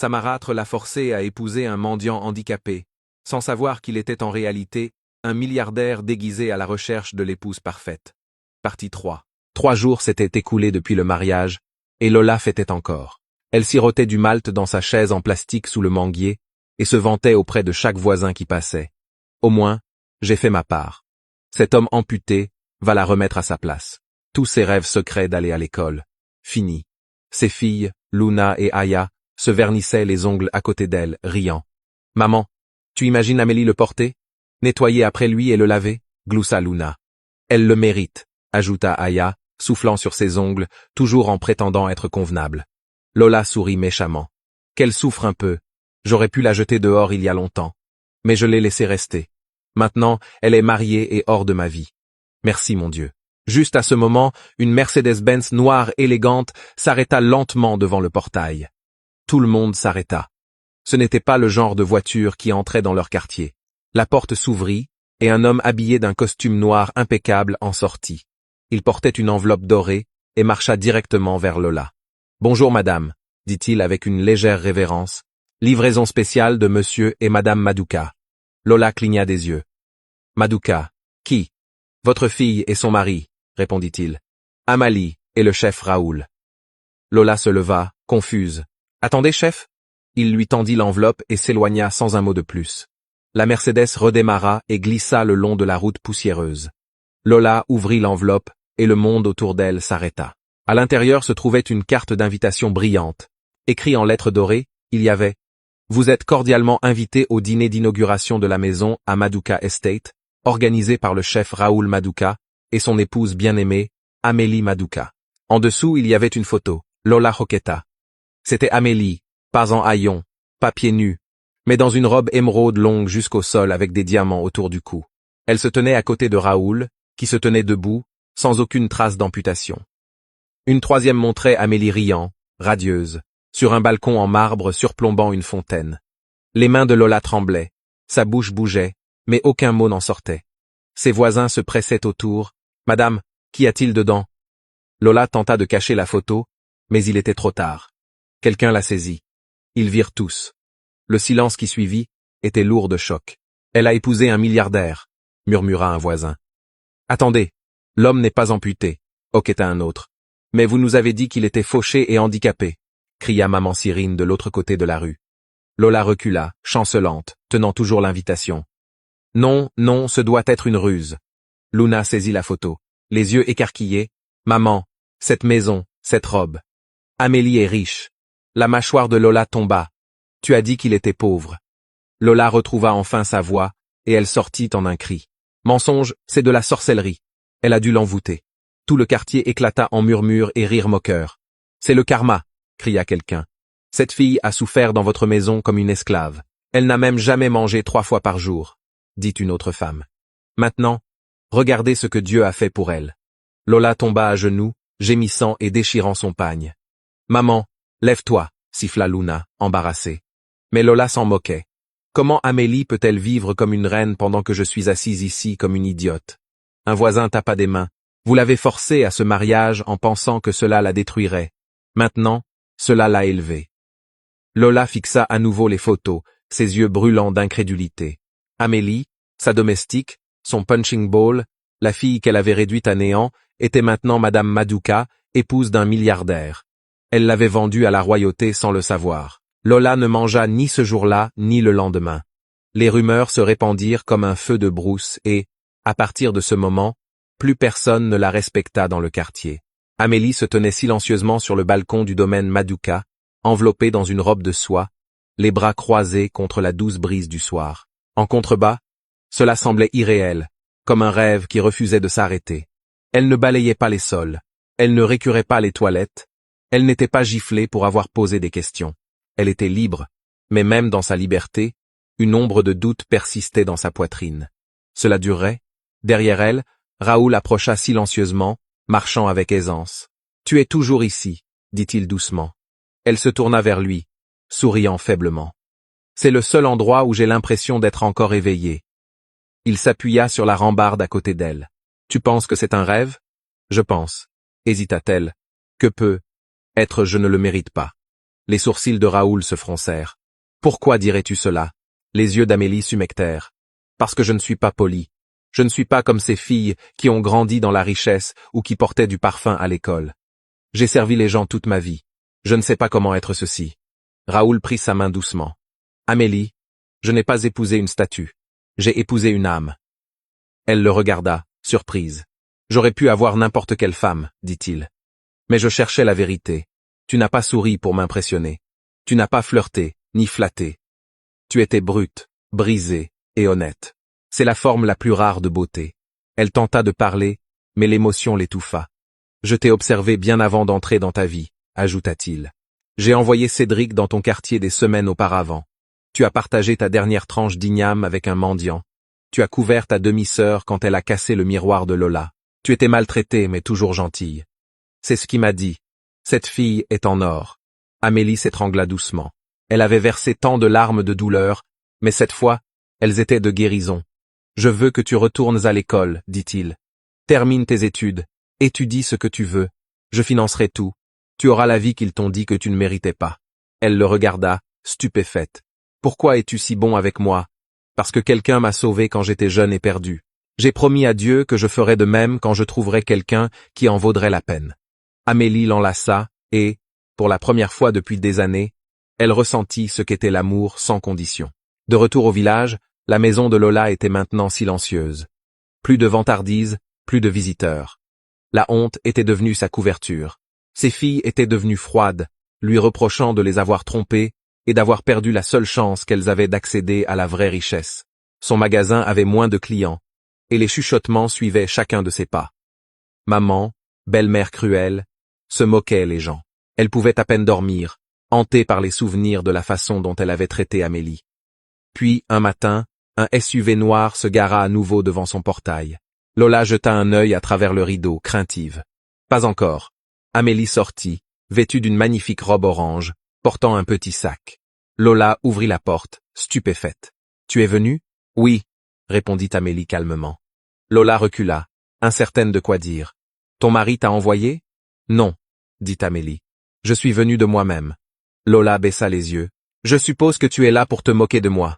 Sa marâtre l'a forcé à épouser un mendiant handicapé, sans savoir qu'il était en réalité un milliardaire déguisé à la recherche de l'épouse parfaite. Partie 3. 3 jours s'étaient écoulés depuis le mariage, et Lola fêtait encore. Elle sirotait du malt dans sa chaise en plastique sous le manguier, et se vantait auprès de chaque voisin qui passait. Au moins, j'ai fait ma part. Cet homme amputé va la remettre à sa place. Tous ses rêves secrets d'aller à l'école. Fini. Ses filles, Luna et Aya, se vernissaient les ongles à côté d'elle, riant. « Maman, tu imagines Amélie le porter? Nettoyer après lui et le laver ?» gloussa Luna. « Elle le mérite », ajouta Aya, soufflant sur ses ongles, toujours en prétendant être convenable. Lola sourit méchamment. « Qu'elle souffre un peu. J'aurais pu la jeter dehors il y a longtemps. Mais je l'ai laissée rester. Maintenant, elle est mariée et hors de ma vie. Merci mon Dieu. » Juste à ce moment, une Mercedes-Benz noire élégante s'arrêta lentement devant le portail. Tout le monde s'arrêta. Ce n'était pas le genre de voiture qui entrait dans leur quartier. La porte s'ouvrit, et un homme habillé d'un costume noir impeccable en sortit. Il portait une enveloppe dorée et marcha directement vers Lola. « Bonjour madame », dit-il avec une légère révérence. « Livraison spéciale de monsieur et madame Maduka. » Lola cligna des yeux. « Maduka, qui ? » « Votre fille et son mari, » répondit-il. « Amalie et le chef Raoul. » Lola se leva, confuse. « Attendez, chef ?» Il lui tendit l'enveloppe et s'éloigna sans un mot de plus. La Mercedes redémarra et glissa le long de la route poussiéreuse. Lola ouvrit l'enveloppe et le monde autour d'elle s'arrêta. À l'intérieur se trouvait une carte d'invitation brillante. Écrit en lettres dorées, il y avait « Vous êtes cordialement invité au dîner d'inauguration de la maison à Maduka Estate, organisé par le chef Raoul Maduka et son épouse bien-aimée, Amélie Maduka. » En dessous, il y avait une photo, Lola Roqueta. C'était Amélie, pas en haillons, pas pieds nus, mais dans une robe émeraude longue jusqu'au sol avec des diamants autour du cou. Elle se tenait à côté de Raoul, qui se tenait debout, sans aucune trace d'amputation. Une troisième montrait Amélie riant, radieuse, sur un balcon en marbre surplombant une fontaine. Les mains de Lola tremblaient, sa bouche bougeait, mais aucun mot n'en sortait. Ses voisins se pressaient autour. « Madame, qu'y a-t-il dedans ?» Lola tenta de cacher la photo, mais il était trop tard. Quelqu'un la saisit. Ils virent tous. Le silence qui suivit était lourd de choc. « Elle a épousé un milliardaire », murmura un voisin. « Attendez, l'homme n'est pas amputé », hoqueta un autre. « Mais vous nous avez dit qu'il était fauché et handicapé », cria maman Cyrine de l'autre côté de la rue. Lola recula, chancelante, tenant toujours l'invitation. « Non, non, ce doit être une ruse. » Luna saisit la photo, les yeux écarquillés. « Maman, cette maison, cette robe. Amélie est riche. » La mâchoire de Lola tomba. « Tu as dit qu'il était pauvre. » Lola retrouva enfin sa voix, et elle sortit en un cri. « Mensonge, c'est de la sorcellerie. » Elle a dû l'envoûter. Tout le quartier éclata en murmures et rires moqueurs. « C'est le karma !» cria quelqu'un. « Cette fille a souffert dans votre maison comme une esclave. Elle n'a même jamais mangé 3 fois par jour, » dit une autre femme. « Maintenant, regardez ce que Dieu a fait pour elle. » Lola tomba à genoux, gémissant et déchirant son pagne. « Maman, lève-toi » siffla Luna, embarrassée. Mais Lola s'en moquait. Comment Amélie peut-elle vivre comme une reine pendant que je suis assise ici comme une idiote? Un voisin tapa des mains. Vous l'avez forcée à ce mariage en pensant que cela la détruirait. Maintenant, cela l'a élevée. Lola fixa à nouveau les photos, ses yeux brûlants d'incrédulité. Amélie, sa domestique, son punching ball, la fille qu'elle avait réduite à néant, était maintenant Madame Maduka, épouse d'un milliardaire. Elle l'avait vendue à la royauté sans le savoir. Lola ne mangea ni ce jour-là, ni le lendemain. Les rumeurs se répandirent comme un feu de brousse et, à partir de ce moment, plus personne ne la respecta dans le quartier. Amélie se tenait silencieusement sur le balcon du domaine Maduka, enveloppée dans une robe de soie, les bras croisés contre la douce brise du soir. En contrebas, cela semblait irréel, comme un rêve qui refusait de s'arrêter. Elle ne balayait pas les sols, elle ne récurait pas les toilettes, elle n'était pas giflée pour avoir posé des questions. Elle était libre, mais même dans sa liberté, une ombre de doute persistait dans sa poitrine. Cela durerait. Derrière elle, Raoul approcha silencieusement, marchant avec aisance. « Tu es toujours ici, » dit-il doucement. Elle se tourna vers lui, souriant faiblement. « C'est le seul endroit où j'ai l'impression d'être encore éveillé. » Il s'appuya sur la rambarde à côté d'elle. « Tu penses que c'est un rêve ? » ?»« Je pense, » hésita-t-elle, « que peut être je ne le mérite pas. » Les sourcils de Raoul se froncèrent. Pourquoi dirais-tu cela? Les yeux d'Amélie s'humectèrent. Parce que je ne suis pas poli. Je ne suis pas comme ces filles qui ont grandi dans la richesse ou qui portaient du parfum à l'école. J'ai servi les gens toute ma vie. Je ne sais pas comment être ceci. Raoul prit sa main doucement. Amélie, je n'ai pas épousé une statue. J'ai épousé une âme. Elle le regarda, surprise. J'aurais pu avoir n'importe quelle femme, dit-il. Mais je cherchais la vérité. Tu n'as pas souri pour m'impressionner. Tu n'as pas flirté, ni flatté. Tu étais brute, brisée et honnête. C'est la forme la plus rare de beauté. Elle tenta de parler, mais l'émotion l'étouffa. Je t'ai observé bien avant d'entrer dans ta vie, ajouta-t-il. J'ai envoyé Cédric dans ton quartier des semaines auparavant. Tu as partagé ta dernière tranche d'igname avec un mendiant. Tu as couvert ta demi-sœur quand elle a cassé le miroir de Lola. Tu étais maltraitée mais toujours gentille. C'est ce qu'il m'a dit. Cette fille est en or. Amélie s'étrangla doucement. Elle avait versé tant de larmes de douleur, mais cette fois, elles étaient de guérison. Je veux que tu retournes à l'école, dit-il. Termine tes études, étudie ce que tu veux. Je financerai tout. Tu auras la vie qu'ils t'ont dit que tu ne méritais pas. Elle le regarda, stupéfaite. Pourquoi es-tu si bon avec moi? Parce que quelqu'un m'a sauvé quand j'étais jeune et perdu. J'ai promis à Dieu que je ferais de même quand je trouverais quelqu'un qui en vaudrait la peine. Amélie l'enlaça, et, pour la première fois depuis des années, elle ressentit ce qu'était l'amour sans condition. De retour au village, la maison de Lola était maintenant silencieuse. Plus de vantardises, plus de visiteurs. La honte était devenue sa couverture. Ses filles étaient devenues froides, lui reprochant de les avoir trompées et d'avoir perdu la seule chance qu'elles avaient d'accéder à la vraie richesse. Son magasin avait moins de clients, et les chuchotements suivaient chacun de ses pas. Maman, belle-mère cruelle, se moquaient les gens. Elle pouvait à peine dormir, hantée par les souvenirs de la façon dont elle avait traité Amélie. Puis, un matin, un SUV noir se gara à nouveau devant son portail. Lola jeta un œil à travers le rideau, craintive. Pas encore. Amélie sortit, vêtue d'une magnifique robe orange, portant un petit sac. Lola ouvrit la porte, stupéfaite. « Tu es venue ?»« Oui, » répondit Amélie calmement. Lola recula, incertaine de quoi dire. « Ton mari t'a envoyé ?»« Non, » dit Amélie. « Je suis venue de moi-même. » Lola baissa les yeux. « Je suppose que tu es là pour te moquer de moi. »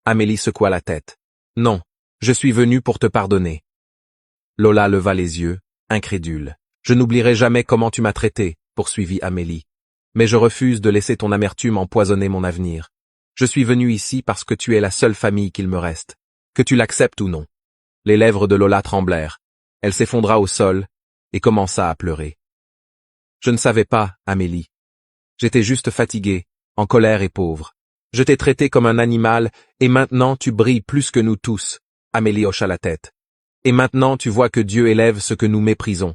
Amélie secoua la tête. « Non, je suis venue pour te pardonner. » Lola leva les yeux, incrédule. « Je n'oublierai jamais comment tu m'as traité, » poursuivit Amélie. « Mais je refuse de laisser ton amertume empoisonner mon avenir. Je suis venue ici parce que tu es la seule famille qu'il me reste, que tu l'acceptes ou non. » Les lèvres de Lola tremblèrent. Elle s'effondra au sol et commença à pleurer. « Je ne savais pas, Amélie. J'étais juste fatiguée, en colère et pauvre. Je t'ai traité comme un animal, et maintenant tu brilles plus que nous tous. » Amélie hocha la tête. « Et maintenant tu vois que Dieu élève ce que nous méprisons. »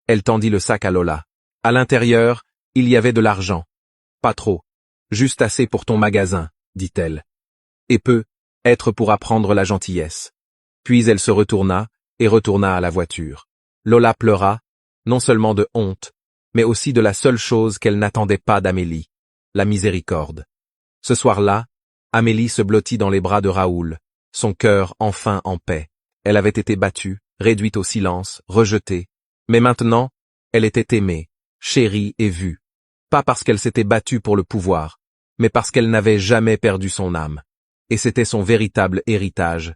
Elle tendit le sac à Lola. À l'intérieur, il y avait de l'argent. Pas trop. Juste assez pour ton magasin, dit-elle. Et peu, être pour apprendre la gentillesse. Puis elle se retourna, et retourna à la voiture. Lola pleura, non seulement de honte, mais aussi de la seule chose qu'elle n'attendait pas d'Amélie, la miséricorde. Ce soir-là, Amélie se blottit dans les bras de Raoul, son cœur enfin en paix. Elle avait été battue, réduite au silence, rejetée. Mais maintenant, elle était aimée, chérie et vue. Pas parce qu'elle s'était battue pour le pouvoir, mais parce qu'elle n'avait jamais perdu son âme. Et c'était son véritable héritage.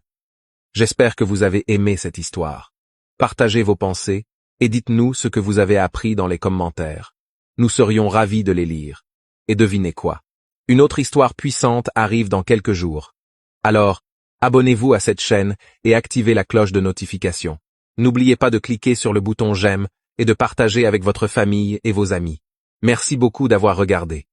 J'espère que vous avez aimé cette histoire. Partagez vos pensées, et dites-nous ce que vous avez appris dans les commentaires. Nous serions ravis de les lire. Et devinez quoi? Une autre histoire puissante arrive dans quelques jours. Alors, abonnez-vous à cette chaîne et activez la cloche de notification. N'oubliez pas de cliquer sur le bouton j'aime et de partager avec votre famille et vos amis. Merci beaucoup d'avoir regardé.